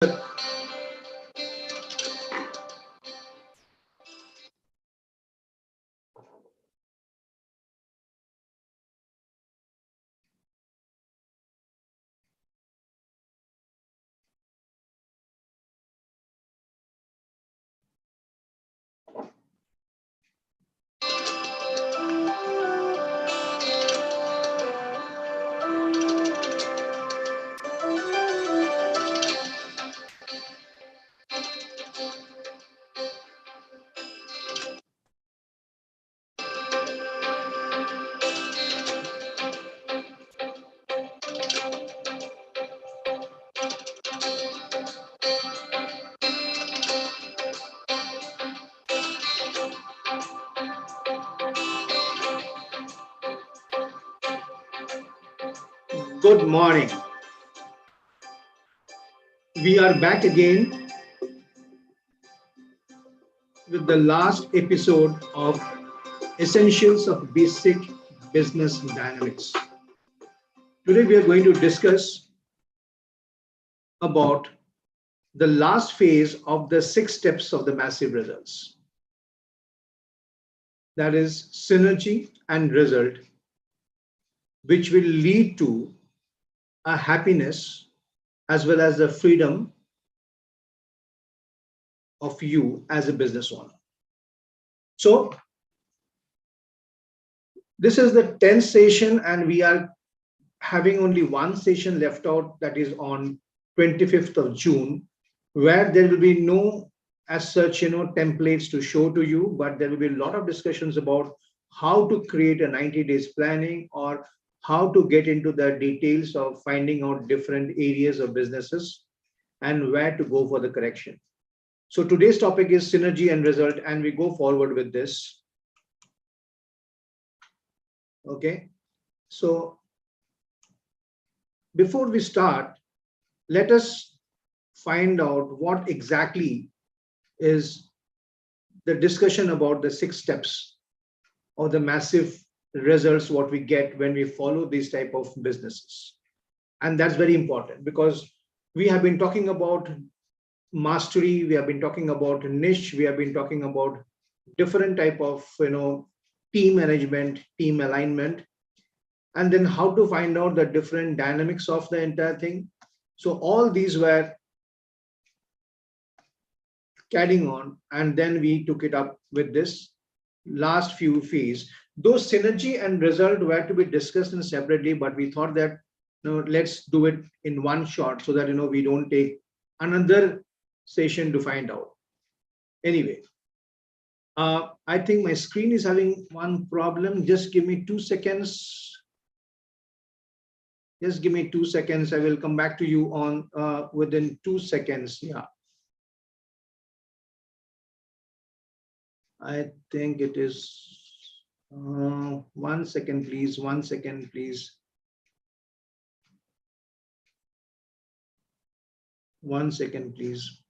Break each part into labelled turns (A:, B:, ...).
A: Good morning. We are back again with the last episode of Essentials of Basic Business Dynamics. Today we are going to discuss about the last phase of the 6 steps of the massive results. That is synergy and result, which will lead to a happiness as well as the freedom of you as a business owner. So this is the 10th session and we are having only one session left out, that is on 25th of June, where there will be no as such templates to show to you, but there will be a lot of discussions about how to create a 90 days planning or how to get into the details of finding out different areas of businesses and where to go for the correction. So today's topic is synergy and result, and we go forward with this. Okay, so before we start, let us find out what exactly is the discussion about the 6 steps or the massive results what we get when we follow these type of businesses. And that's very important because we have been talking about mastery, we have been talking about niche, we have been talking about different type of team management, team alignment, and then how to find out the different dynamics of the entire thing. So all these were carrying on, and then we took it up with this last few phase. Those synergy and result were to be discussed in separately, but we thought that let's do it in one shot so that we don't take another session to find out. Anyway, I think my screen is having one problem. Just give me 2 seconds. Just give me 2 seconds. I will come back to you on within 2 seconds. Yeah. I think it is 1 second, please. 1 second, please. 1 second, please.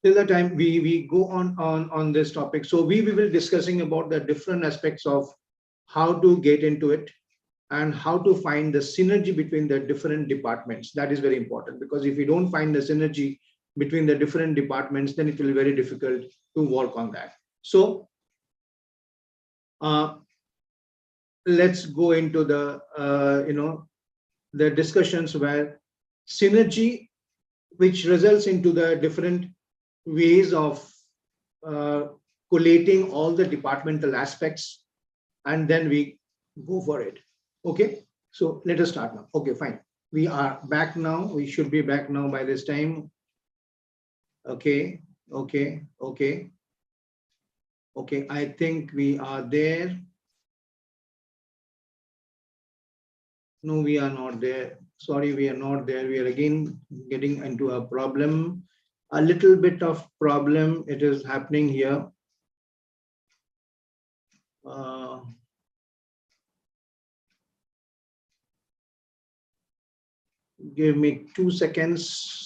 A: Till the time we go on this topic. So we will be discussing about the different aspects of how to get into it and how to find the synergy between the different departments. That is very important, because if you don't find the synergy between the different departments, then it will be very difficult to work on that. So let's go into the the discussions where synergy, which results into the different ways of collating all the departmental aspects, and then we go for it. Okay, so let us start now. Okay, fine. We are back now. We should be back now by this time. Okay. I think we are there. No, we are not there. Sorry, we are not there. We are again getting into a problem. A little bit of problem. It is happening here. Give me 2 seconds.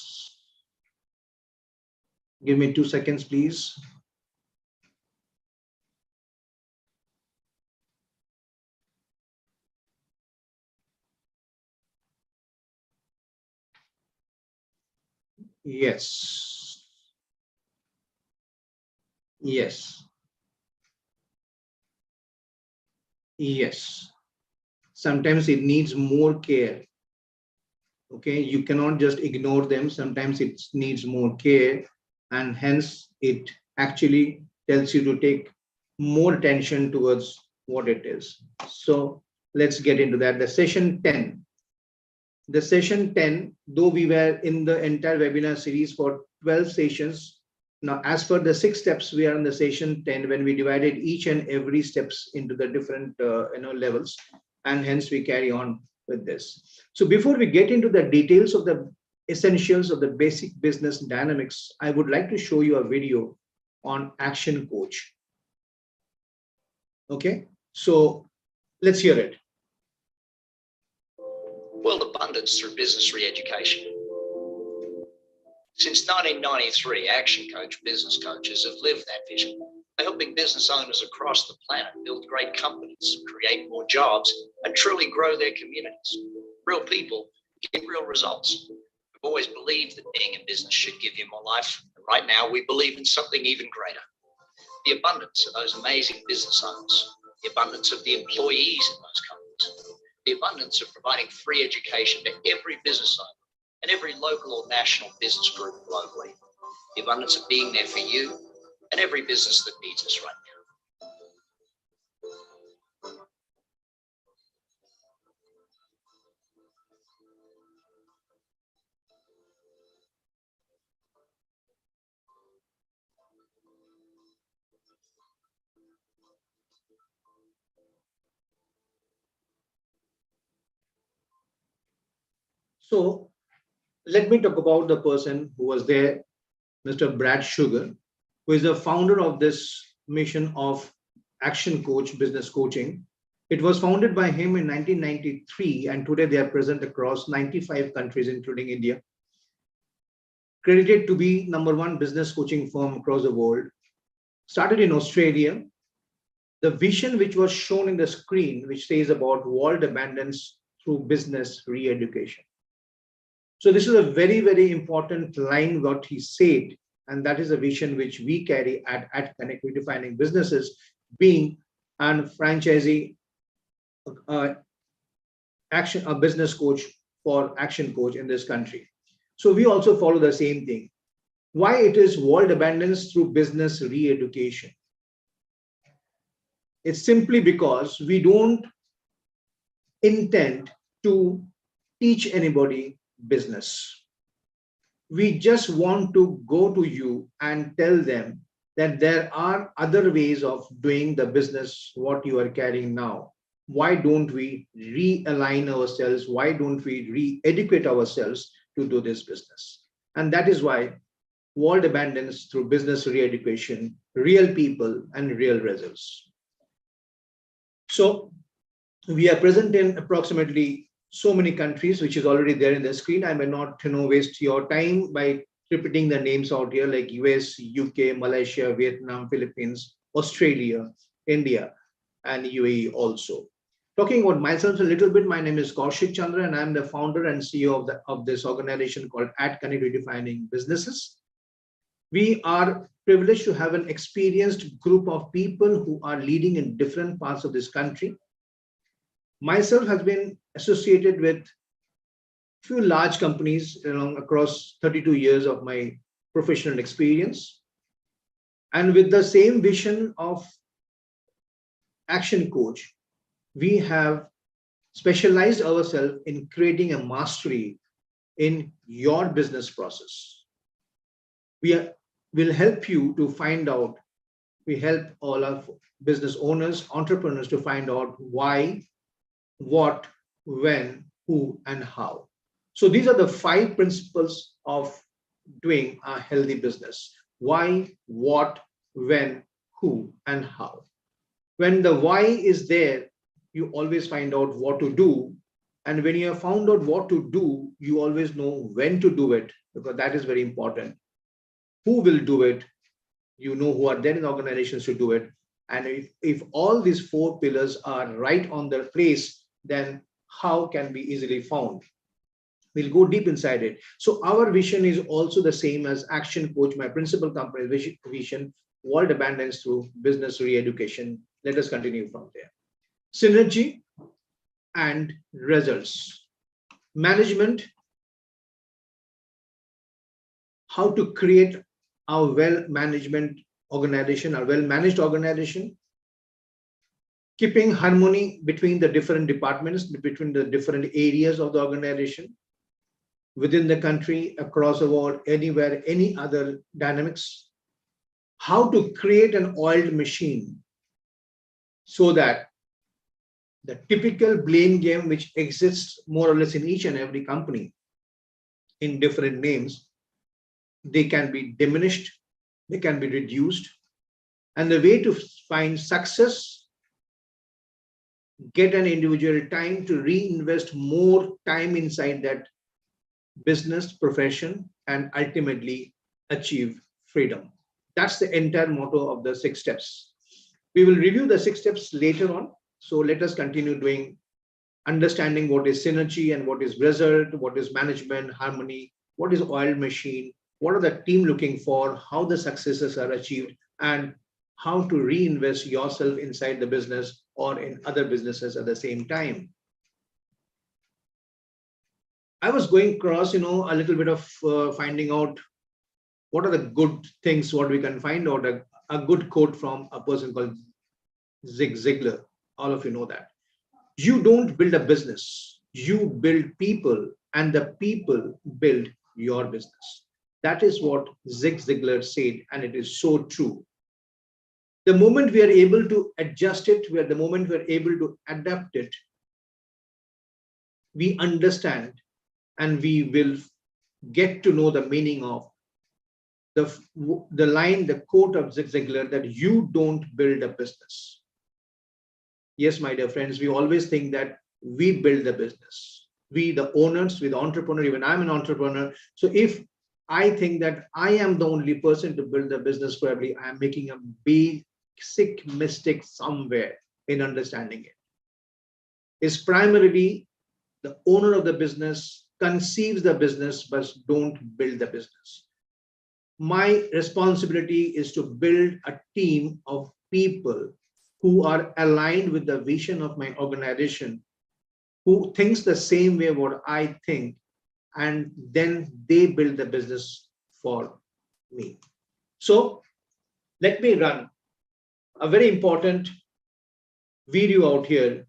A: Give me 2 seconds, please. Yes. Yes. Yes. Sometimes it needs more care. Okay, you cannot just ignore them. Sometimes it needs more care, and hence it actually tells you to take more attention towards what it is. So let's get into that. The session 10, though we were in the entire webinar series for 12 sessions, now as per the 6 steps, we are in the session 10 when we divided each and every steps into the different levels, and hence we carry on with this. So before we get into the details of the essentials of the basic business dynamics, I would like to show you a video on Action Coach. Okay, so let's hear it.
B: World abundance through business re-education. Since 1993, Action Coach business coaches have lived that vision, helping business owners across the planet build great companies, create more jobs, and truly grow their communities. Real people get real results. We've always believed that being in business should give you more life, and right now we believe in something even greater. The abundance of those amazing business owners, the abundance of the employees in those companies, the abundance of providing free education to every business owner and every local or national business group globally, the abundance of being there for you and every business that needs us right now.
A: So let me talk about the person who was there, Mr. Brad Sugar, who is the founder of this mission of Action Coach Business Coaching. It was founded by him in 1993, and today they are present across 95 countries, including India. Credited to be #1 business coaching firm across the world. Started in Australia. The vision which was shown in the screen, which says about world abundance through business re-education. So this is a very, very important line what he said, and that is a vision which we carry at Connect, redefining businesses, being a franchisee a business coach for Action Coach in this country. So we also follow the same thing. Why it is world abundance through business re-education? It's simply because we don't intend to teach anybody business. We just want to go to you and tell them that there are other ways of doing the business what you are carrying now. Why don't we realign ourselves? Why don't we re-educate ourselves to do this business? And that is why world abundance through business re-education, real people and real results. So we are present in approximately so many countries, which is already there in the screen. I may not waste your time by repeating the names out here, like US, UK, Malaysia, Vietnam, Philippines, Australia, India, and UAE also. Talking about myself a little bit, my name is Kaushik Chandra, and I'm the founder and CEO of this organization called @Connect Redefining Businesses. We are privileged to have an experienced group of people who are leading in different parts of this country. Myself has been associated with few large companies across 32 years of my professional experience. And with the same vision of Action Coach, we have specialized ourselves in creating a mastery in your business process. We will help you to find out, we help all our business owners, entrepreneurs to find out why, what, when, who, and how. So these are the 5 principles of doing a healthy business. Why, what, when, who, and how. When the why is there, you always find out what to do. And when you have found out what to do, you always know when to do it, because that is very important. Who will do it? You know who are there in organizations to do it. And if all these 4 pillars are right on their place, then how can be easily found. We'll go deep inside it. So our vision is also the same as Action Coach, my principal company vision, world abundance through business re-education. Let us continue from there. Synergy and results. Management, how to create a well-management organization, a well-managed organization, keeping harmony between the different departments, between the different areas of the organization, within the country, across the world, anywhere, any other dynamics, how to create an oiled machine so that the typical blame game which exists more or less in each and every company in different names, they can be diminished, they can be reduced. And the way to find success, get an individual time to reinvest more time inside that business profession and ultimately achieve freedom. That's the entire motto of the 6 steps. We will review the 6 steps later on. So let us continue doing understanding what is synergy and what is result, what is management, harmony, what is oil machine, what are the team looking for, how the successes are achieved, and how to reinvest yourself inside the business or in other businesses at the same time. I was going across, a little bit of finding out what are the good things, what we can find out, a good quote from a person called Zig Ziglar. All of you know that. You don't build a business, you build people, and the people build your business. That is what Zig Ziglar said, and it is so true. The moment we are able to adjust it, the moment we are able to adapt it, we understand and we will get to know the meaning of the line, the quote of Zig Ziglar, that you don't build a business. Yes, my dear friends, we always think that we build the business. We, the owners, we, the entrepreneur, even I'm an entrepreneur. So if I think that I am the only person to build the business, probably I am making a basic mistake somewhere in understanding it. It's primarily the owner of the business conceives the business, but don't build the business. My responsibility is to build a team of people who are aligned with the vision of my organization, who thinks the same way what I think, and then they build the business for me. So let me run a very important video out here,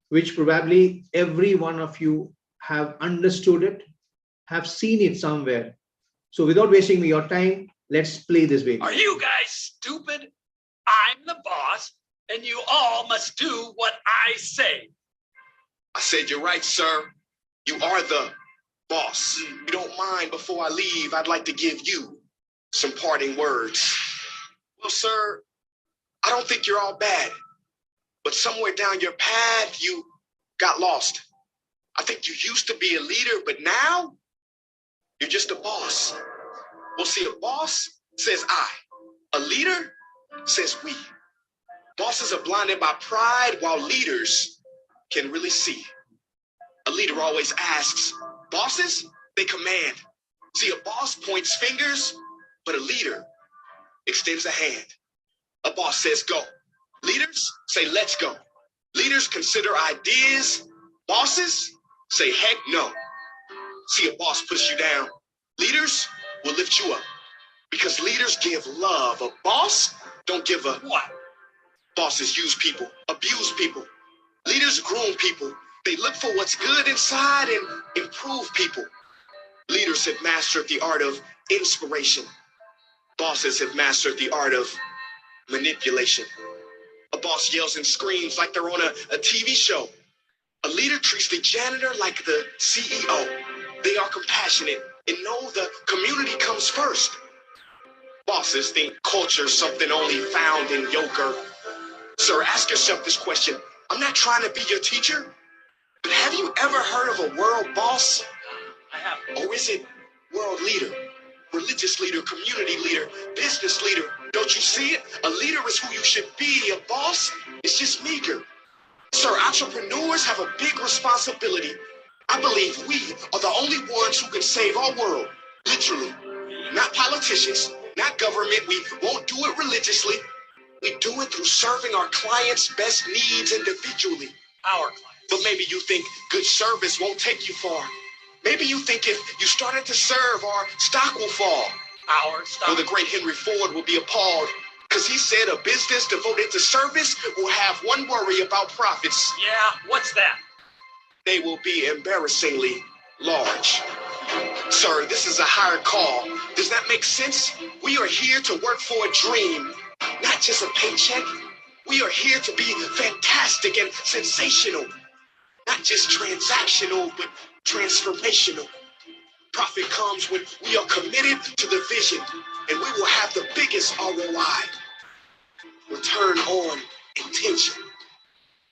A: which probably every one of you have understood it, have seen it somewhere. So without wasting your time, let's play this video.
C: Are you guys stupid? I'm the boss, and you all must do what I say.
D: I said, you're right, sir. You are the boss. If you don't mind, before I leave, I'd like to give you some parting words. Well, sir, I don't think you're all bad, but somewhere down your path, you got lost. I think you used to be a leader, but now you're just a boss. Well, see, a boss says I. A leader says we. Bosses are blinded by pride, while leaders can really see. A leader always asks. Bosses, they command. See, a boss points fingers, but a leader extends a hand. A boss says go. Leaders say let's go. Leaders consider ideas. Bosses say heck no. See, a boss push you down. Leaders will lift you up because leaders give love. A boss don't give a what? Bosses use people, abuse people. Leaders groom people. They look for what's good inside and improve people. Leaders have mastered the art of inspiration. Bosses have mastered the art of manipulation. A boss yells and screams like they're on a TV show. A leader treats the janitor like the CEO. They are compassionate and know the community comes first. Bosses think culture's something only found in yogurt. Sir, ask yourself this question. I'm not trying to be your teacher, but have you ever heard of a world boss?
C: I have.
D: Or is it world leader, religious leader, community leader, business leader? Don't you see it? A leader is who you should be. A boss is just meager. Sir, entrepreneurs have a big responsibility. I believe we are the only ones who can save our world, literally. Not politicians, not government. We won't do it religiously. We do it through serving our clients' best needs individually.
C: Our clients.
D: But maybe you think good service won't take you far. Maybe you think if you started to serve, our stock will fall.
C: Our stock.
D: Well, the great Henry Ford will be appalled because he said a business devoted to service will have one worry about profits.
C: Yeah, what's that?
D: They will be embarrassingly large. Sir, this is a higher call. Does that make sense? We are here to work for a dream, not just a paycheck. We are here to be fantastic and sensational, not just transactional, but transformational. Profit comes when we are committed to the vision, and we will have the biggest ROI. Return on intention.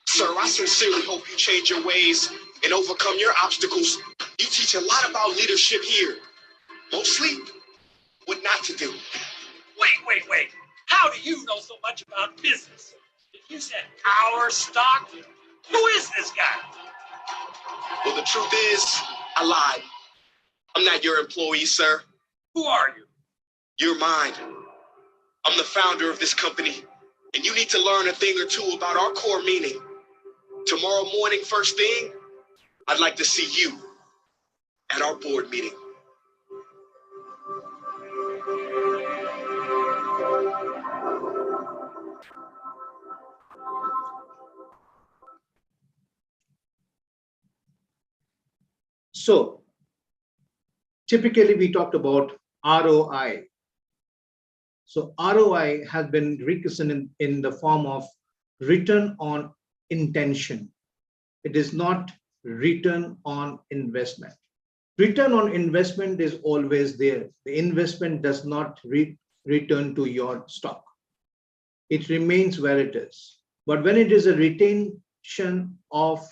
D: Sir, I sincerely hope you change your ways and overcome your obstacles. You teach a lot about leadership here. Mostly, what not to do.
C: Wait. How do you know so much about business? If you said our stock, who is this guy?
D: Well, the truth is, I lied. I'm not your employee, sir.
C: Who are you?
D: You're mine. I'm the founder of this company, and you need to learn a thing or two about our core meaning. Tomorrow morning, first thing, I'd like to see you at our board meeting.
A: So typically we talked about ROI. So ROI has been rechristened in the form of return on intention. It is not return on investment. Return on investment is always there. The investment does not return to your stock. It remains where it is. But when it is a retention of,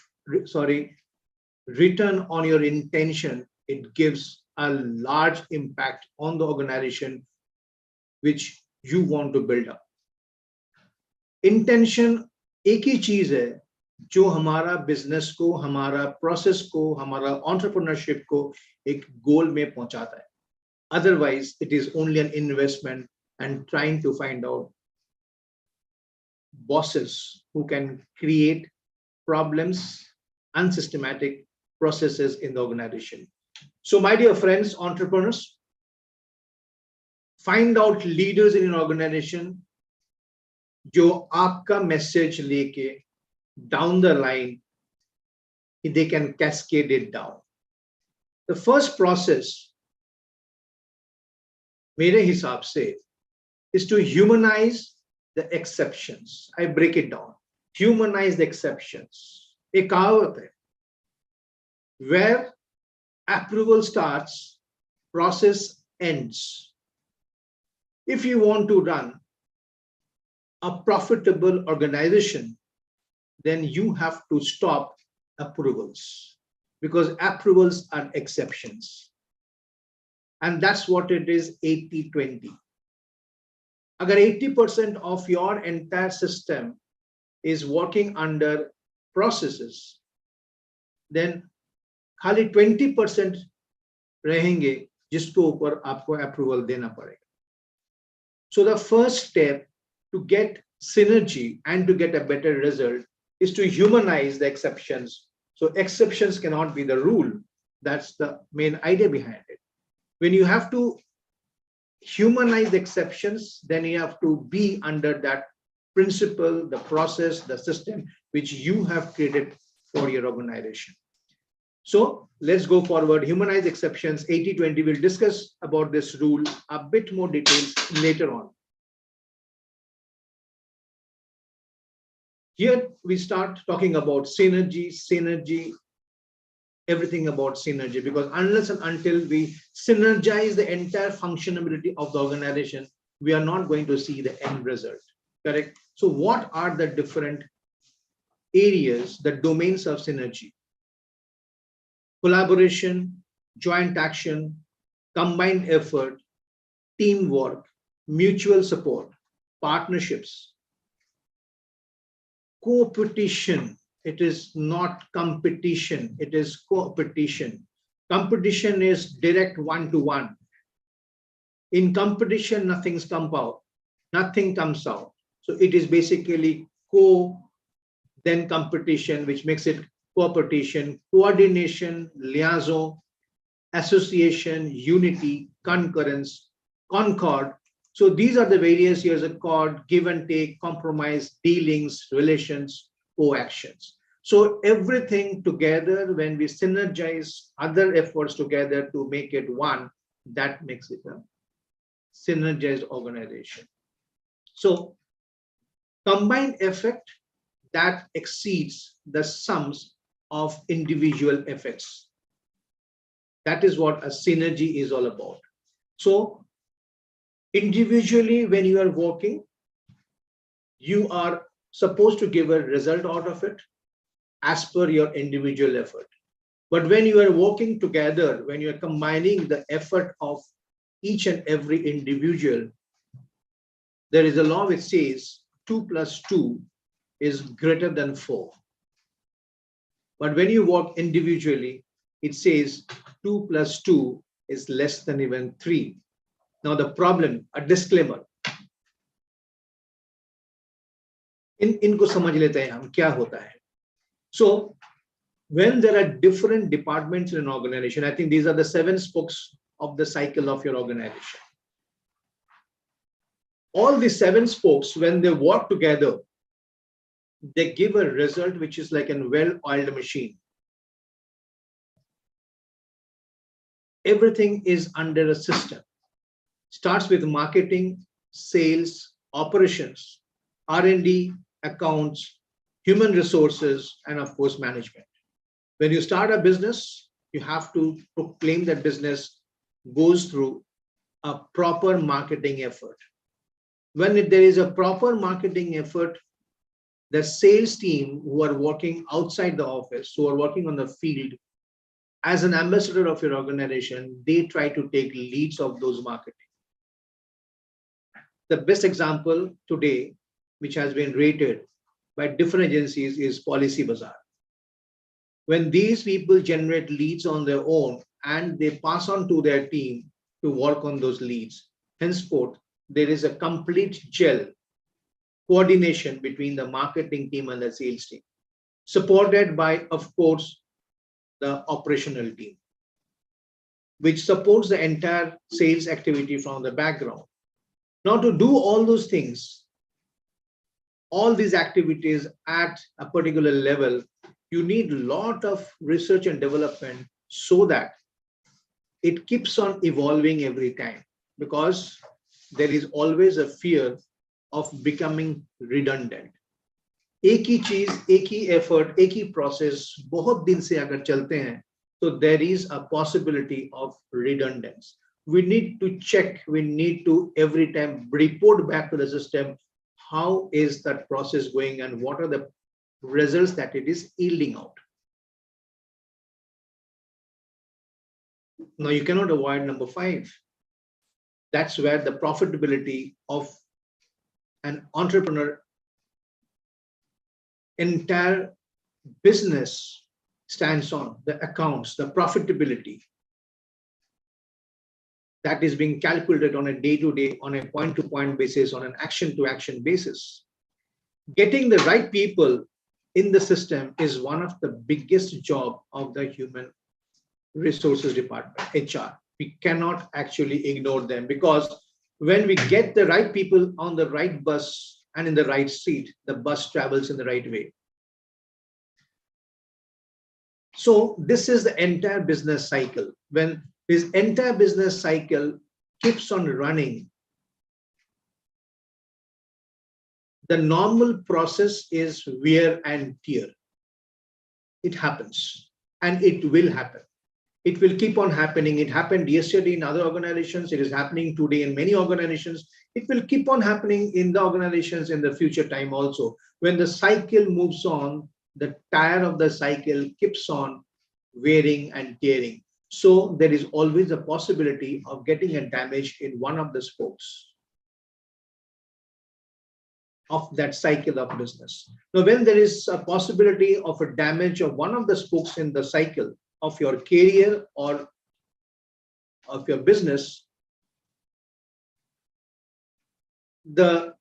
A: return on your intention, it gives a large impact on the organization which you want to build up. Intention एक ही चीज है जो हमारा business को, हमारा process को, हमारा entrepreneurship को एक गोल में पहुंचाता है. Otherwise, it is only an investment and trying to find out bosses who can create problems, unsystematic processes in the organization. So, my dear friends, entrepreneurs, find out leaders in an organization जो आपका message लेके down the line they can cascade it down. The first process मेरे हिसाब से is to humanize the exceptions. I break it down. Humanize the exceptions. एक कहावत है, where approval starts, process ends. If you want to run a profitable organization, then you have to stop approvals, because approvals are exceptions. And that's what it is, 80-20. Agar 80% of your entire system is working under processes, then खाली 20% रहेंगे जिसको ऊपर आपको approval देना पड़ेगा. So the first step to get synergy and to get a better result is to humanize the exceptions. So exceptions cannot be the rule. That's the main idea behind it. When you have to humanize the exceptions, then you have to be under that principle, the process, the system which you have created for your organization. So let's go forward. Humanize exceptions, 80-20. We'll discuss about this rule a bit more details later on. Here we start talking about synergy, everything about synergy, because unless and until we synergize the entire functionality of the organization, we are not going to see the end result, correct? So what are the different areas, the domains of synergy? Collaboration, joint action, combined effort, teamwork, mutual support, partnerships, co-petition, It is not competition, it is co-opetition. Competition is direct one-to-one. In competition, nothing comes out. So it is basically then competition, which makes it cooperation, coordination, liaison, association, unity, concurrence, concord. So these are the various years of accord, give and take, compromise, dealings, relations, co-actions. So everything together, when we synergize other efforts together to make it one, that makes it a synergized organization. So combined effect that exceeds the sums of individual effects. That is what a synergy is all about. So individually, when you are working, you are supposed to give a result out of it as per your individual effort. But when you are working together, when you are combining the effort of each and every individual, there is a law which says 2 + 2 is greater than 4. But when you work individually, it says 2 + 2 is less than even 3. Now the problem, a disclaimer. इनको समझ लेते हैं हम क्या होता है. So when there are different departments in an organization, I think these are the 7 spokes of the cycle of your organization. All the 7 spokes, when they work together, they give a result which is like a well-oiled machine. Everything is under a system. Starts with marketing, sales, operations, R&D, accounts, human resources, and of course, management. When you start a business, you have to proclaim that business goes through a proper marketing effort. When there is a proper marketing effort, the sales team who are working outside the office, who are working on the field, as an ambassador of your organization, they try to take leads of those marketing. The best example today, which has been rated by different agencies, is Policy Bazaar. When these people generate leads on their own and they pass on to their team to work on those leads, henceforth, there is a complete gel coordination between the marketing team and the sales team, supported by, of course, the operational team, which supports the entire sales activity from the background. Now, to do all those things, all these activities at a particular level, you need a lot of research and development so that it keeps on evolving every time, because there is always a fear of becoming redundant. एक ही चीज, एक ही effort, एक ही process बहुत दिन से अगर चलते हैं, so there is a possibility of redundance. We need to check, we need to every time report back to the system, how is that process going and what are the results that it is yielding out. Now you cannot avoid number 5. That's where the profitability of an entrepreneur, entire business stands on, the accounts, the profitability that is being calculated on a day-to-day, on a point-to-point basis, on an action-to-action basis. Getting the right people in the system is one of the biggest job of the human resources department, HR. We cannot actually ignore them, because when we get the right people on the right bus and in the right seat, the bus travels in the right way. So this is the entire business cycle. When this entire business cycle keeps on running, the normal process is wear and tear. It happens and it will happen. It will keep on happening. It happened yesterday in other organizations. It is happening today in many organizations. It will keep on happening in the organizations in the future time also. When the cycle moves on, the tire of the cycle keeps on wearing and tearing. So there is always a possibility of getting a damage in one of the spokes. of that cycle of business. Now, when there is a possibility of a damage of one of the spokes in the cycle of your career or of your business, the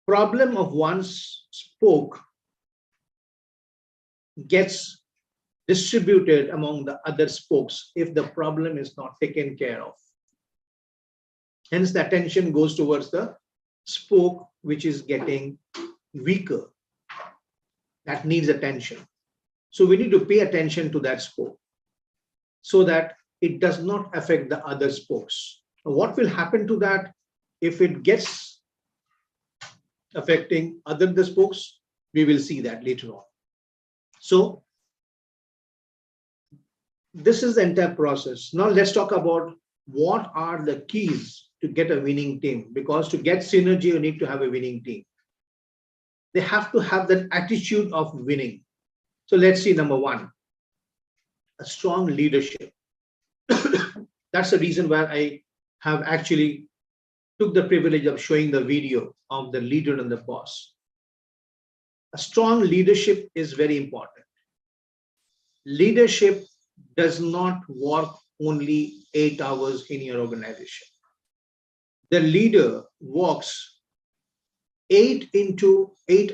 A: problem of one's spoke gets distributed among the other spokes if the problem is not taken care of. Hence, the attention goes towards the spoke which is getting weaker. That needs attention. So we need to pay attention to that spoke so that it does not affect the other spokes. Now, what will happen to that if it gets affecting other the spokes? We will see that later on. So this is the entire process. Now let's talk about what are the keys to get a winning team, because to get synergy, you need to have a winning team. They have to have that attitude of winning. So let's see, number one, a strong leadership. That's the reason why I have actually took the privilege of showing the video of the leader and the boss. A strong leadership is very important. Leadership does not work only 8 hours in your organization. The leader works 8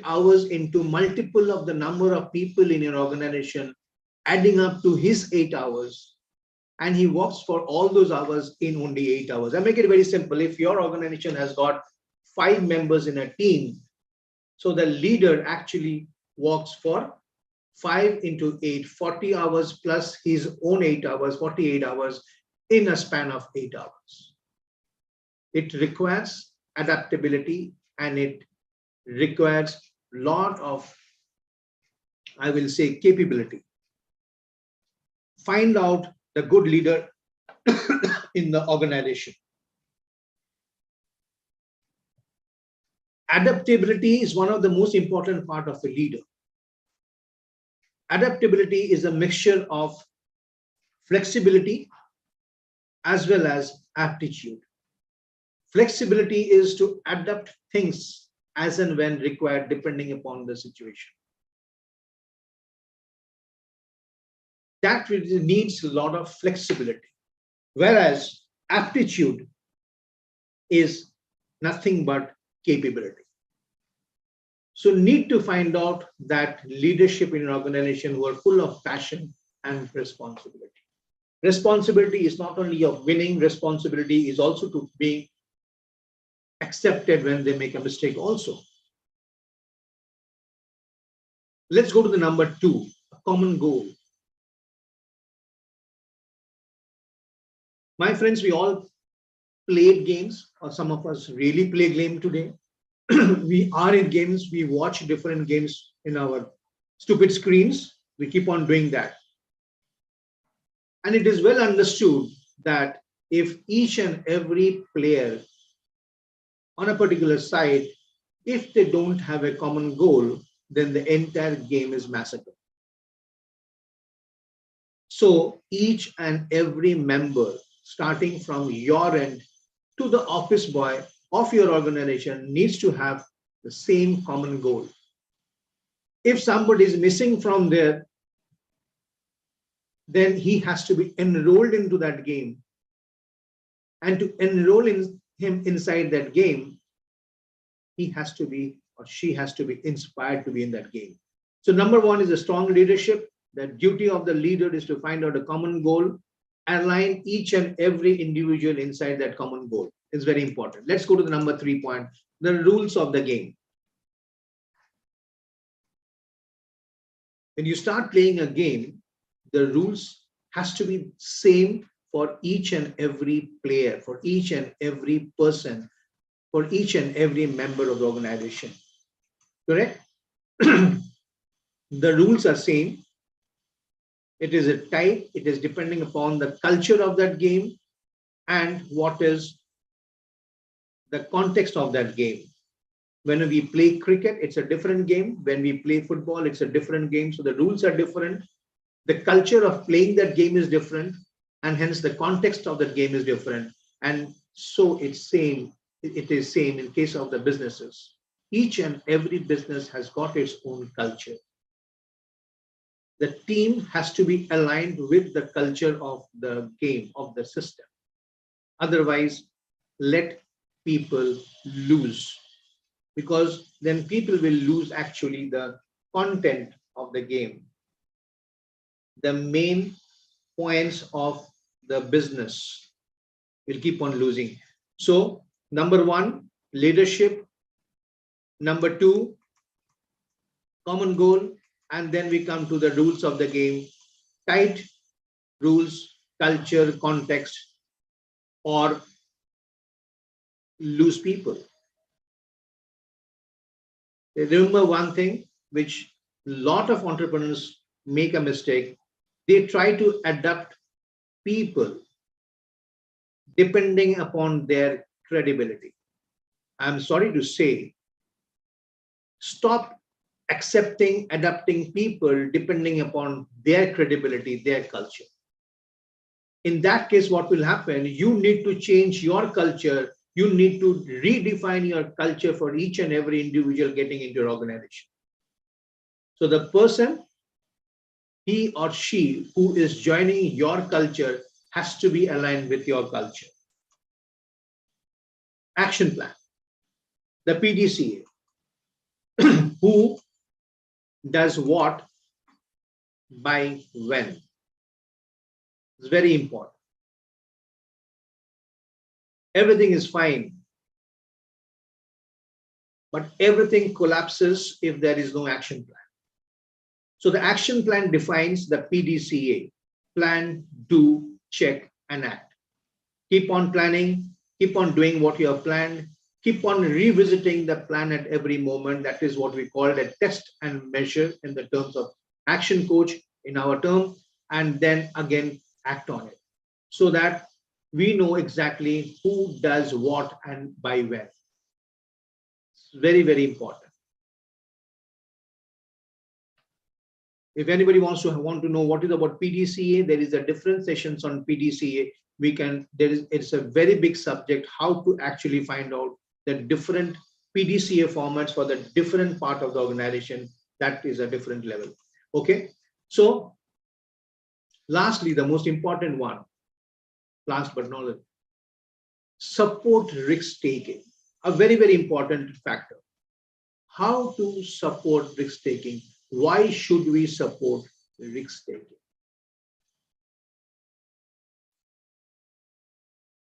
A: hours into multiple of the number of people in your organization, adding up to his 8 hours. And he works for all those hours in only 8 hours. I make it very simple. If your organization has got 5 members in a team, so the leader actually works for 5 into 8, 40 hours plus his own 8 hours, 48 hours in a span of 8 hours. It requires adaptability and it requires a lot of, I will say, capability. Find out the good leader in the organization. Adaptability is one of the most important part of a leader. Adaptability is a mixture of flexibility as well as aptitude. Flexibility is to adapt things as and when required, depending upon the situation. That needs a lot of flexibility, whereas aptitude is nothing but capability. So need to find out that leadership in an organization who are full of passion and responsibility. Responsibility is not only of winning, responsibility is also to being accepted when they make a mistake also. Let's go to the number 2, a common goal. My friends, we all played games, or some of us really play game today. We are in games, we watch different games in our stupid screens. We keep on doing that. And it is well understood that if each and every player on a particular side, if they don't have a common goal, then the entire game is massacred. So each and every member, starting from your end to the office boy of your organization, needs to have the same common goal. If somebody is missing from there, then he has to be enrolled into that game. And to enroll him inside that game, he has to be, or she has to be inspired to be in that game. So number 1 is a strong leadership. The duty of the leader is to find out a common goal, align each and every individual inside that common goal. It's very important. Let's go to the number 3 point, the rules of the game. When you start playing a game, the rules has to be same for each and every player, for each and every person, for each and every member of the organization. Correct? The rules are same. It is a type, it is depending upon the culture of that game and what is the context of that game. When we play cricket, it's a different game. When we play football, it's a different game. So the rules are different. The culture of playing that game is different, and hence the context of that game is different. And so it's same. It is same in case of the businesses. each and every business has got its own culture. The team has to be aligned with the culture of the game, of the system. Otherwise, let people lose, because then people will lose actually the content of the game, the main points of the business will keep on losing. So, number one, leadership. Number two, common goal. And then we come to the rules of the game. Tight rules, culture, context, or lose people. Remember one thing, which a lot of entrepreneurs make a mistake. They try to adapt people depending upon their credibility. I'm sorry to say, stop accepting, adapting people depending upon their credibility, their culture. In that case, what will happen? You need to change your culture. You need to redefine your culture for each and every individual getting into your organization. So the person, he or she who is joining your culture has to be aligned with your culture. Action plan. The PDCA. Who does what by when? It's very important. Everything is fine, but everything collapses if there is no action plan. So the action plan defines the PDCA: plan, do, check, and act. Keep on planning, keep on doing what you have planned, keep on revisiting the plan at every moment. That is what we call it a test and measure in the terms of action coach in our term, and then again act on it, so that we know exactly who does what and by when. It's very, very important. If anybody want to know what is about PDCA, there is a different sessions on PDCA. It's a very big subject, how to actually find out the different PDCA formats for the different part of the organization. That is a different level. Okay. So lastly, the most important one, last but not least, support risk taking, a very, very important factor. How to support risk taking? Why should we support risk taking?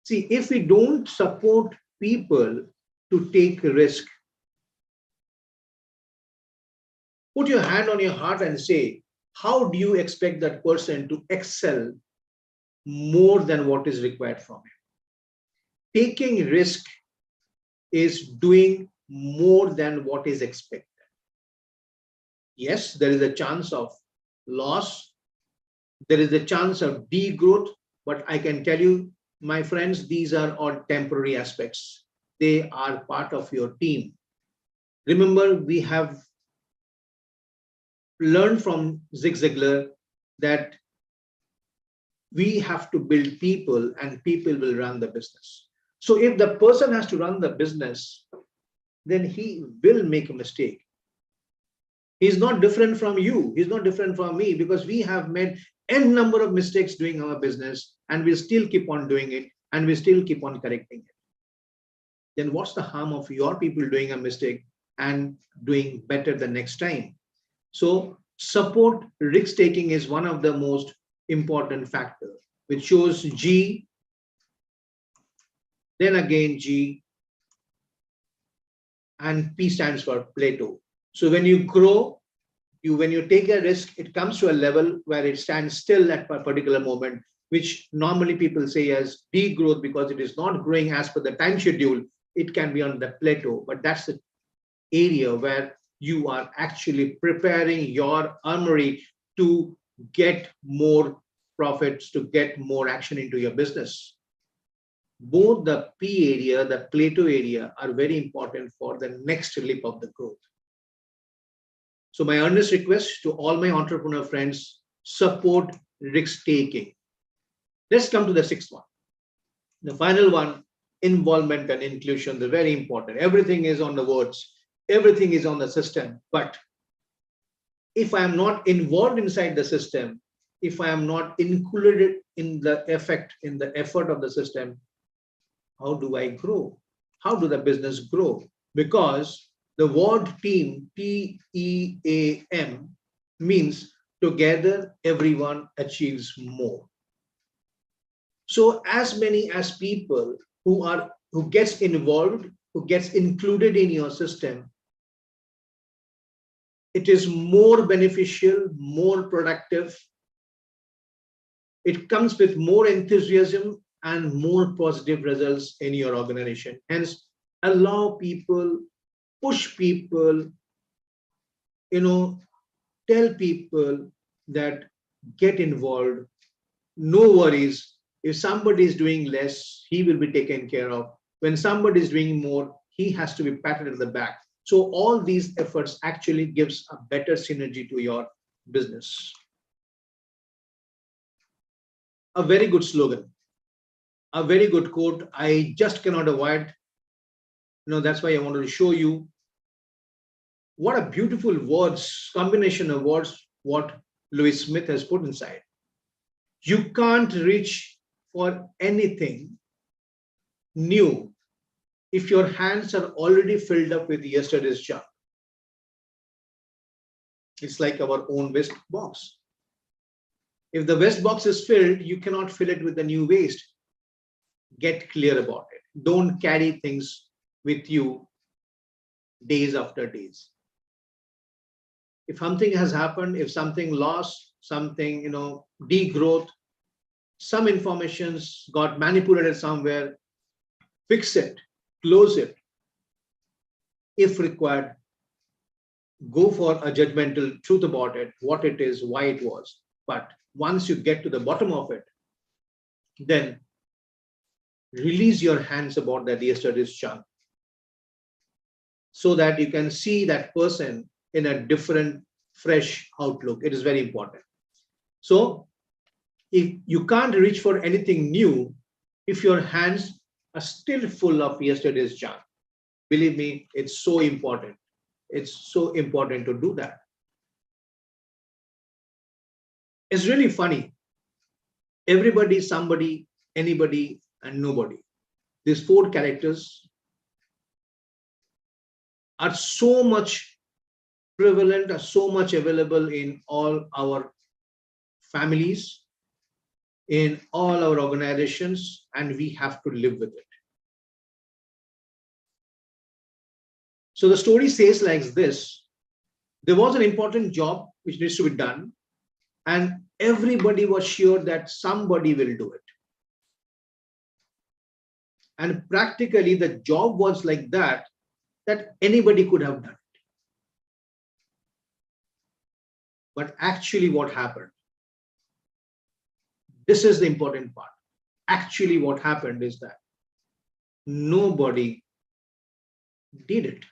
A: See, if we don't support people to take risk, put your hand on your heart and say, how do you expect that person to excel more than what is required from him? Taking risk is doing more than what is expected. Yes, there is a chance of loss. There is a chance of degrowth, but I can tell you, my friends, these are all temporary aspects. They are part of your team. Remember, we have learned from Zig Ziglar that we have to build people and people will run the business. So if the person has to run the business, then he will make a mistake. He's not different from you. He's not different from me, because we have made n number of mistakes doing our business and we still keep on doing it and we still keep on correcting it. Then what's the harm of your people doing a mistake and doing better the next time? So support risk taking is one of the most important factors, which shows G, then again G, and P stands for plateau. So when you grow, when you take a risk, it comes to a level where it stands still at a particular moment, which normally people say as degrowth, because it is not growing as per the time schedule. It can be on the plateau, but that's the area where you are actually preparing your armory to get more profits, to get more action into your business. Both the P area, the plateau area, are very important for the next leap of the growth. So my earnest request to all my entrepreneur friends, support risk taking. Let's come to the sixth one. The final one, involvement and inclusion. They're very important. Everything is on the words. everything is on the system. But if I am not involved inside the system, if I am not included in the effort of the system, how do I grow? How do the business grow? Because the word team, TEAM, means together everyone achieves more. So as many as people who gets involved, who gets included in your system, it is more beneficial, more productive. It comes with more enthusiasm and more positive results in your organization. Hence, allow people, push people, tell people that get involved. No worries. If somebody is doing less, he will be taken care of. When somebody is doing more, he has to be patted on the back. So all these efforts actually gives a better synergy to your business. A very good slogan, a very good quote. I just cannot avoid. That's why I wanted to show you what a beautiful words, combination of words, what Louis Smith has put inside. You can't reach for anything new if your hands are already filled up with yesterday's junk. It's like our own waste box. If the waste box is filled, you cannot fill it with the new waste. Get clear about it. Don't carry things with you days after days. If something has happened, if something lost, something, degrowth, some informations got manipulated somewhere, fix it, close it. If required, go for a judgmental truth about it, what it is, why it was. But once you get to the bottom of it, then release your hands about that yesterday's junk so that you can see that person in a different, fresh outlook. It is very important. So if you can't reach for anything new, if your hands are still full of yesterday's junk, believe me, it's so important. It's so important to do that. It's really funny. Everybody, somebody, anybody, and nobody. These four characters are so much prevalent, are so much available in all our families, in all our organizations, and we have to live with it. So the story says like this: there was an important job which needs to be done, and everybody was sure that somebody will do it. And practically the job was like that anybody could have done it. But actually what happened? This is the important part. Actually what happened is that nobody did it.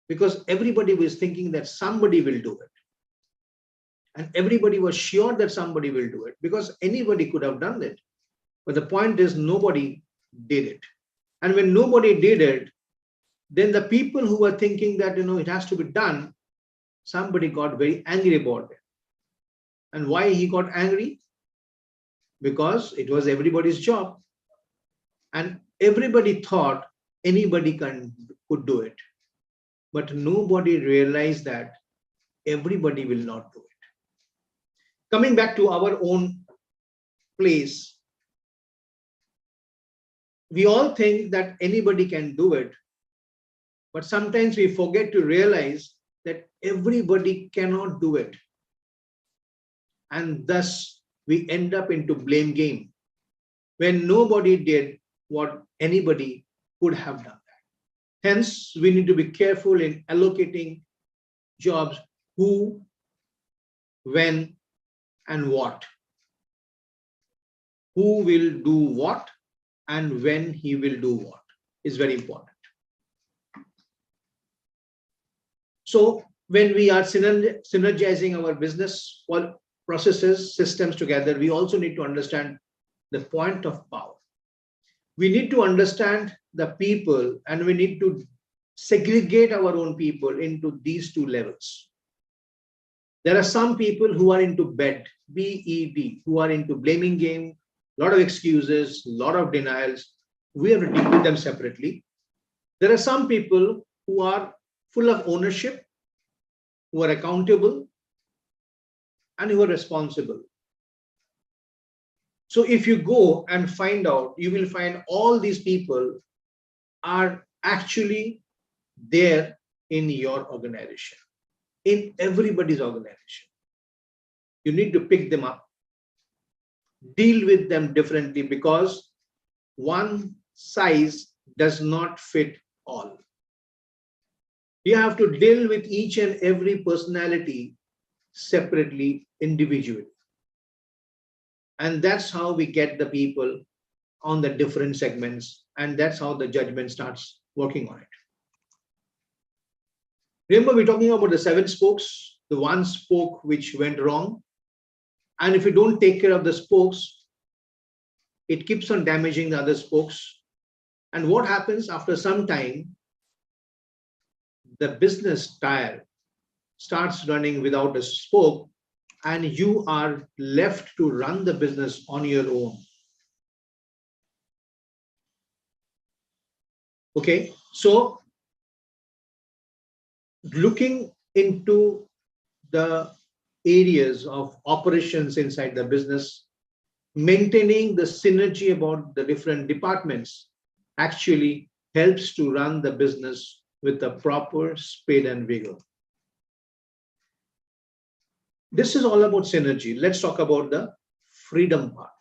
A: Because everybody was thinking that somebody will do it. And everybody was sure that somebody will do it because anybody could have done it. But the point is nobody did it. And when nobody did it, then the people who were thinking that, it has to be done, somebody got very angry about it. And why he got angry? Because it was everybody's job. And everybody thought anybody could do it. But nobody realized that everybody will not do it. Coming back to our own place, we all think that anybody can do it, but sometimes we forget to realize that everybody cannot do it. And thus we end up into blame game when nobody did what anybody could have done that. Hence, we need to be careful in allocating jobs, who, when, and what. Who will do what and when he will do what is very important. So when we are synergizing our business processes, systems together, we also need to understand the point of power. We need to understand the people and we need to segregate our own people into these two levels. There are some people who are into BED, B-E-D, who are into blaming game, a lot of excuses, a lot of denials. We have to deal with them separately. There are some people who are full of ownership, who are accountable, and who are responsible. So if you go and find out, you will find all these people are actually there in your organization, in everybody's organization. You need to pick them up, deal with them differently, because one size does not fit all. You have to deal with each and every personality separately, individually. And that's how we get the people on the different segments, and that's how the judgment starts working on it. Remember, we're talking about the 7 spokes, the one spoke which went wrong. And if you don't take care of the spokes, it keeps on damaging the other spokes. And what happens after some time, the business tire starts running without a spoke, and you are left to run the business on your own. Okay, so looking into the areas of operations inside the business, maintaining the synergy about the different departments actually helps to run the business with the proper speed and vigor. This is all about synergy. Let's talk about the freedom part.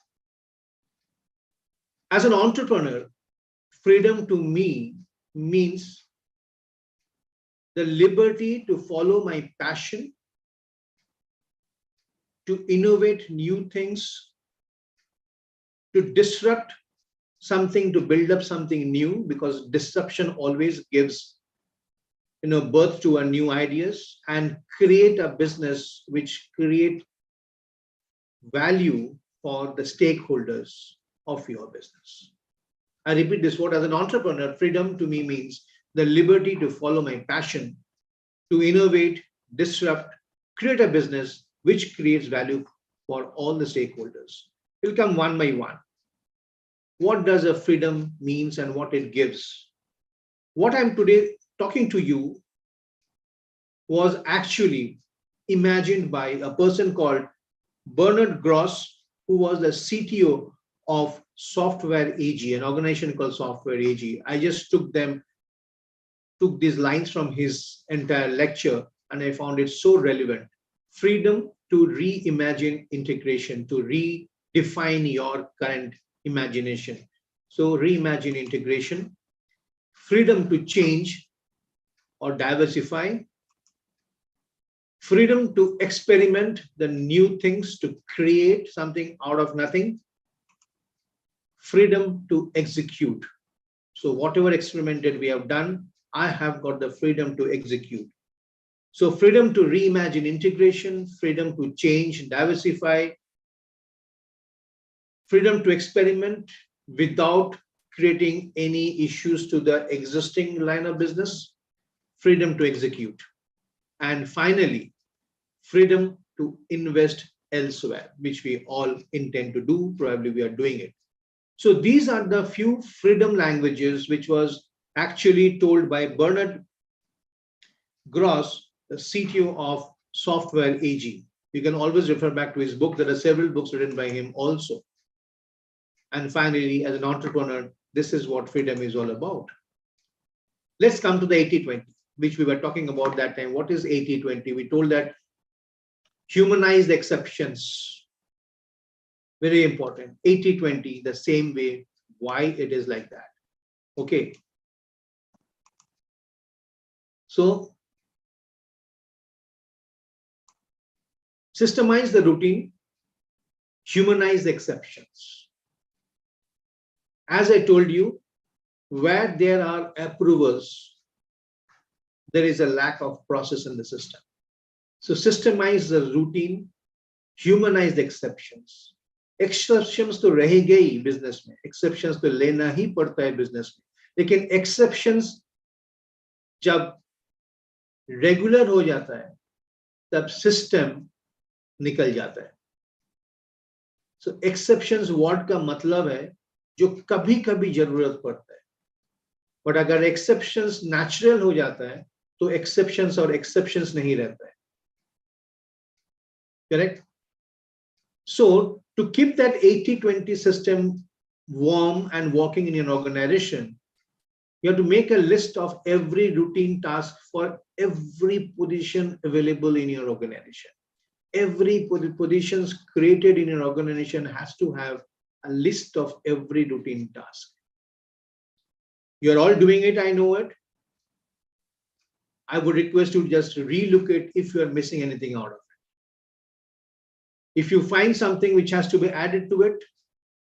A: As an entrepreneur, freedom to me means the liberty to follow my passion, to innovate new things, to disrupt something, to build up something new, because disruption always gives birth to new ideas, and create a business which create value for the stakeholders of your business. I repeat this word: as an entrepreneur, freedom to me means the liberty to follow my passion, to innovate, disrupt, create a business which creates value for all the stakeholders. We'll come one by one. What does a freedom means and what it gives? What I'm today talking to you was actually imagined by a person called Bernard Gross, who was the CTO of Software AG, an organization called Software AG. I just took these lines from his entire lecture, and I found it so relevant. Freedom to reimagine integration, to redefine your current imagination. So reimagine integration, freedom to change or diversify, freedom to experiment the new things, to create something out of nothing, freedom to execute. So whatever experimented we have done, I have got the freedom to execute. So freedom to reimagine integration, freedom to change, diversify, freedom to experiment without creating any issues to the existing line of business, freedom to execute. And finally, freedom to invest elsewhere, which we all intend to do. Probably we are doing it. So these are the few freedom languages which was actually told by Bernard Gross, the CTO of Software AG. You can always refer back to his book. There are several books written by him also. And finally, as an entrepreneur, this is what freedom is all about. Let's come to the 80-20, which we were talking about that time. What is 80-20? We told that humanize the exceptions. Very important. 80-20, the same way, why it is like that. Okay. So, systemize the routine, humanize the exceptions. As I told you, where there are approvals, there is a lack of process in the system. So systemize the routine, humanize the exceptions. Exceptions to रहेंगे ही business में, exceptions तो लेना ही पड़ता है business में. लेकिन exceptions जब regular हो जाता है तब सिस्टम निकल जाता है. सो एक्सेप्शंस वर्ड का मतलब है जो कभी कभी जरूरत पड़ता है, बट अगर एक्सेप्शंस नेचुरल हो जाता है तो एक्सेप्शंस और एक्सेप्शंस नहीं रहता है. Correct? So to keep that 80-20 system warm and working in your organization, you have to make a list of every routine task for every position available in your organization. Every positions created in your organization has to have a list of every routine task. You're all doing it, I know it. I would request you to just relook it if you are missing anything out of it. If you find something which has to be added to it,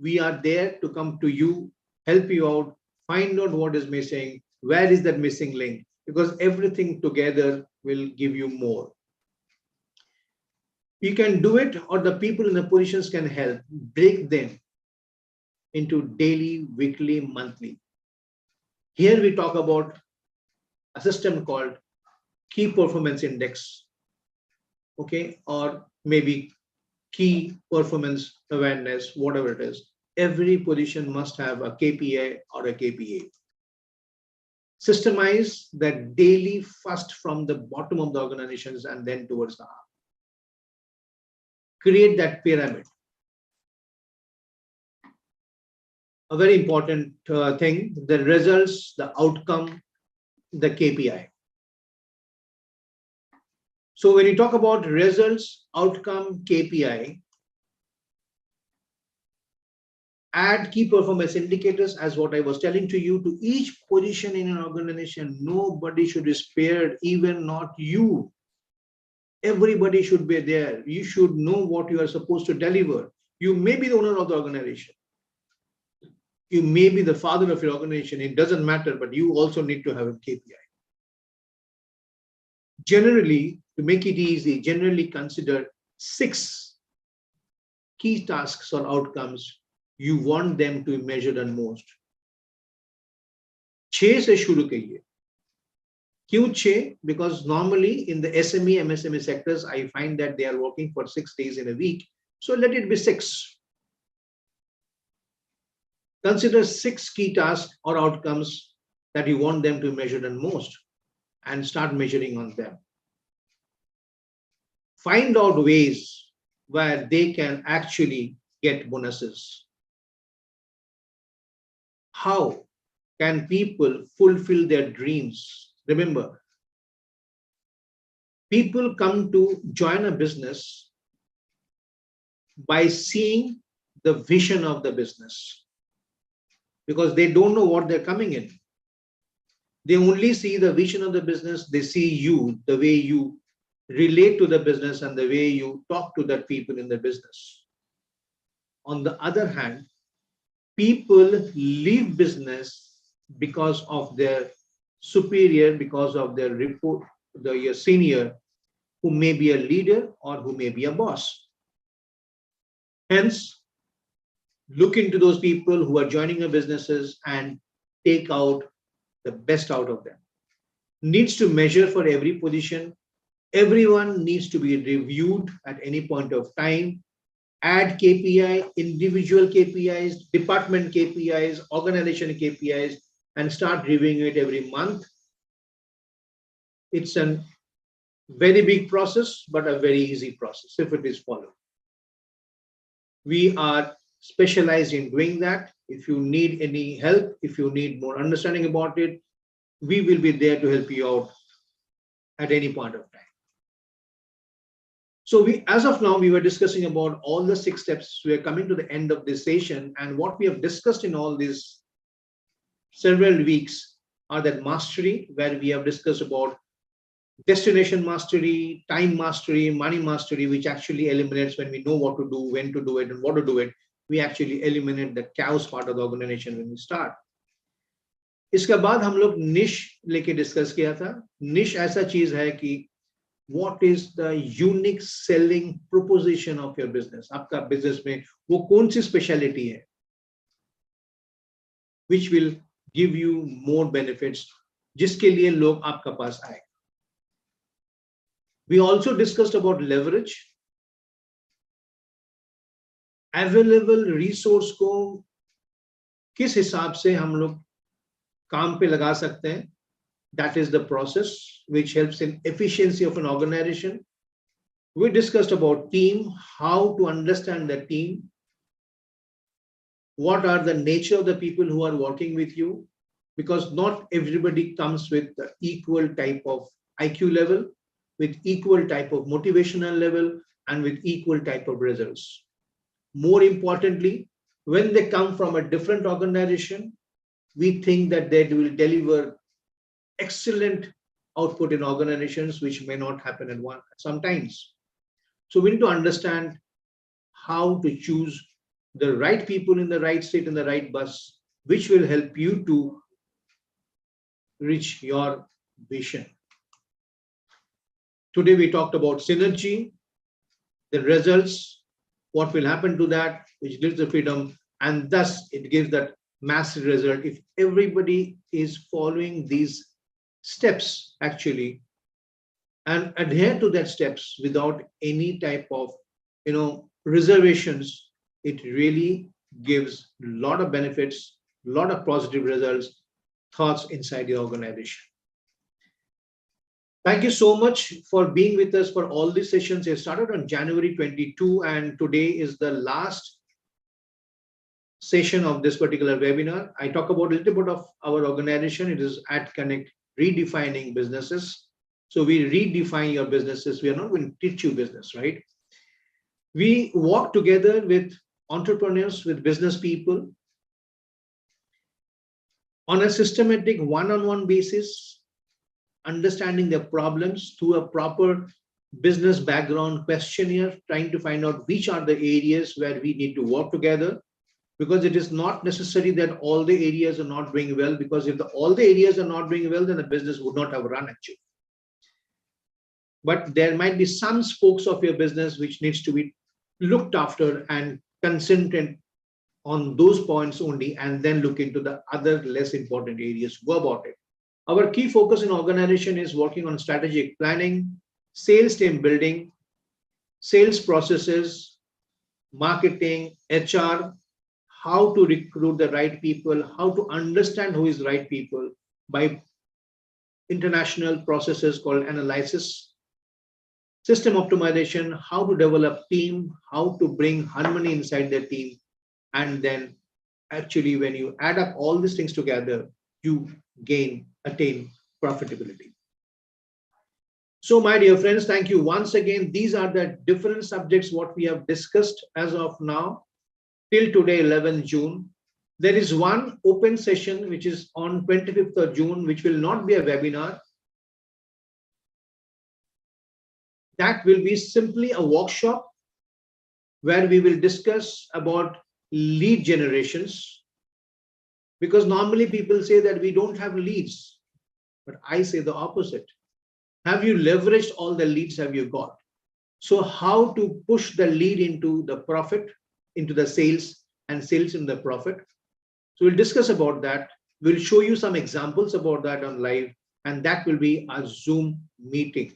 A: we are there to come to you, help you out, find out what is missing, where is that missing link, because everything together will give you more. You can do it, or the people in the positions can help. Break them into daily, weekly, monthly. Here we talk about a system called Key Performance Index, okay, or maybe Key Performance Awareness, whatever it is. Every position must have a KPI or a KPA. Systemize that daily first from the bottom of the organizations and then towards the top. Create that pyramid. A very important thing, the results, the outcome, the KPI. So when you talk about results, outcome, KPI, add key performance indicators as what I was telling to you to each position in an organization. Nobody should be spared, even not you. Everybody should be there. You should know what you are supposed to deliver. You may be the owner of the organization. You may be the father of your organization. It doesn't matter, but you also need to have a KPI. Generally, to make it easy, generally consider 6 key tasks or outcomes you want them to be measured and most. 6 से शुरू करिए. क्यों 6? Because normally in the SME, MSME sectors, I find that they are working for 6 days in a week. So let it be 6. Consider 6 key tasks or outcomes that you want them to be measured and most, and start measuring on them. Find out ways where they can actually get bonuses. How can people fulfill their dreams? Remember, people come to join a business by seeing the vision of the business, because they don't know what they're coming in. They only see the vision of the business. They see you, the way you relate to the business and the way you talk to the people in the business. On the other hand, people leave business because of their superior, because of their report, your senior, who may be a leader or who may be a boss. Hence, look into those people who are joining your businesses and take out the best out of them. Needs to measure for every position. Everyone needs to be reviewed at any point of time. Add KPI, individual KPIs, department KPIs, organization KPIs, and start reviewing it every month. It's a very big process, but a very easy process if it is followed. We are specialized in doing that. If you need any help, if you need more understanding about it, we will be there to help you out at any point of time. So as of now, we were discussing about all the 6 steps. We are coming to the end of this session, and what we have discussed in all these several weeks are that mastery, where we have discussed about destination mastery, time mastery, money mastery, which actually eliminates when we know what to do, when to do it, and what to do it. We actually eliminate the chaos part of the organization when we start. इसके बाद हम लोग निश लेके discuss किया था. निश ऐसा चीज है कि what is the unique selling proposition of your business? आपका business में वो कौन सी specialty है which will give you more benefits. जिसके लिए लोग आपका पास आए. We also discussed about leverage. Available resource को किस हिसाब से हम लोग काम पे लगा सकते हैं. That is the process which helps in efficiency of an organization. We discussed about team, how to understand the team, what are the nature of the people who are working with you, because not everybody comes with the equal type of IQ level, with equal type of motivational level, and with equal type of results. More importantly, when they come from a different organization, we think that they will deliver excellent output in organizations, which may not happen at one sometimes. So we need to understand how to choose the right people in the right seat in the right bus, which will help you to reach your vision. Today we talked about synergy, the results, what will happen to that, which gives the freedom, and thus it gives that massive result if everybody is following these steps actually and adhere to that steps without any type of reservations. It really gives a lot of benefits, a lot of positive results, thoughts inside the organization. Thank you so much for being with us for all these sessions. It started on January 22 and today is the last session of this particular webinar. I talk about a little bit of our organization. It is at Connect Redefining Businesses. So we redefine your businesses. We are not going to teach you business, right? We work together with entrepreneurs, with business people on a systematic one-on-one basis, understanding their problems through a proper business background questionnaire, trying to find out which are the areas where we need to work together. Because it is not necessary that all the areas are not doing well, because if all the areas are not doing well, then the business would not have run actually. But there might be some spokes of your business which needs to be looked after and concentrate on those points only, and then look into the other less important areas. Go about it. Our key focus in organization is working on strategic planning, sales team building, sales processes, marketing, HR, how to recruit the right people, how to understand who is right people by international processes called analysis, system optimization, how to develop team, how to bring harmony inside the team. And then actually when you add up all these things together, you attain profitability. So my dear friends, thank you once again. These are the different subjects what we have discussed as of now. Till today, 11th June, there is one open session which is on 25th of June, which will not be a webinar. That will be simply a workshop where we will discuss about lead generations. Because normally people say that we don't have leads, but I say the opposite. Have you leveraged all the leads have you got? So how to push the lead into the profit, into the sales, and sales in the profit. So we'll discuss about that. We'll show you some examples about that on live, and that will be a Zoom meeting.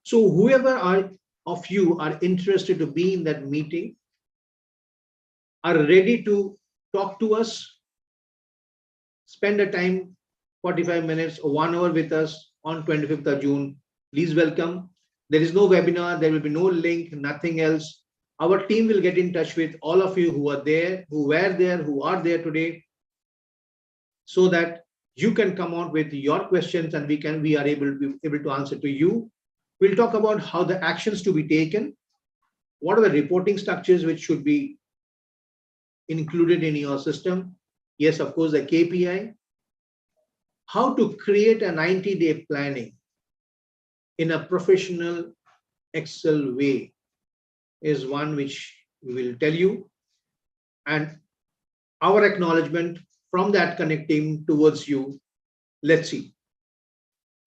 A: So whoever of you are interested to be in that meeting, are ready to talk to us, spend a time, 45 minutes or 1 hour with us on 25th of June, please welcome. There is no webinar, there will be no link, nothing else. Our team will get in touch with all of you who are there, who were there, who are there today, so that you can come out with your questions and we are able to answer to you. We'll talk about how the actions to be taken, what are the reporting structures which should be included in your system. Yes, of course, the KPI, how to create a 90-day planning in a professional Excel way is one which we will tell you, and our acknowledgement from that Connect team towards you. Let's see.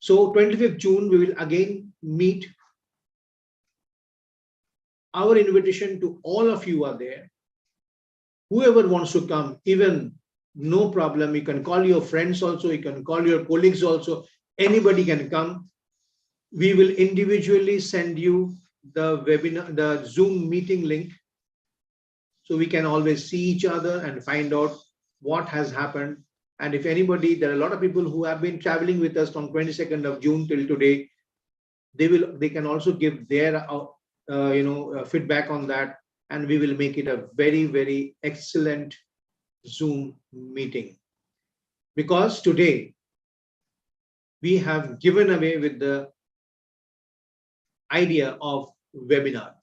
A: So 25th June, we will again meet. Our invitation to all of you are there. Whoever wants to come, even no problem. You can call your friends also, you can call your colleagues also, anybody can come. We will individually send you the webinar, the Zoom meeting link, so we can always see each other and find out what has happened. And if anybody, there are a lot of people who have been traveling with us from 22nd of June till today. They can also give their feedback on that, and we will make it a very excellent Zoom meeting. Because today we have given away with the idea of webinar.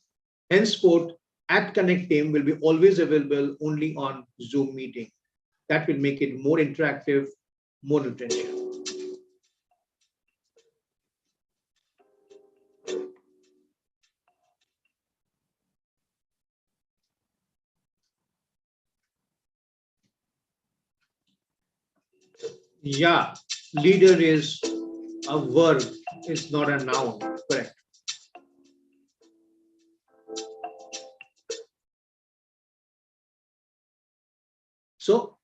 A: Henceforth, at Connect Team will be always available only on Zoom meeting. That will make it more interactive, more retentive. Yeah, leader is a verb, it's not a noun, correct? So